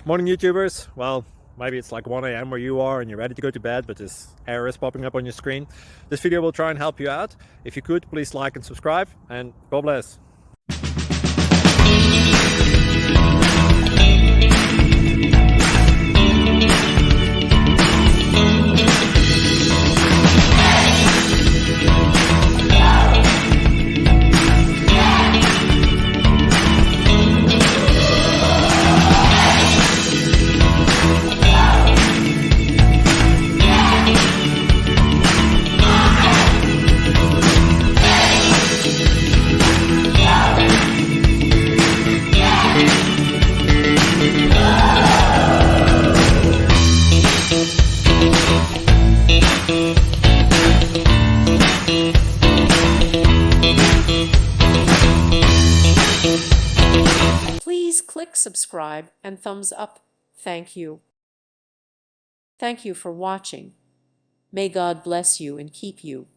Morning YouTubers. Well, maybe it's like 1 a.m. where you are and you're ready to go to bed, but this error is popping up on your screen. This video will try and help you out. If you could, please like and subscribe, and God bless. Please click subscribe and thumbs up. Thank you. Thank you for watching. May God bless you and keep you.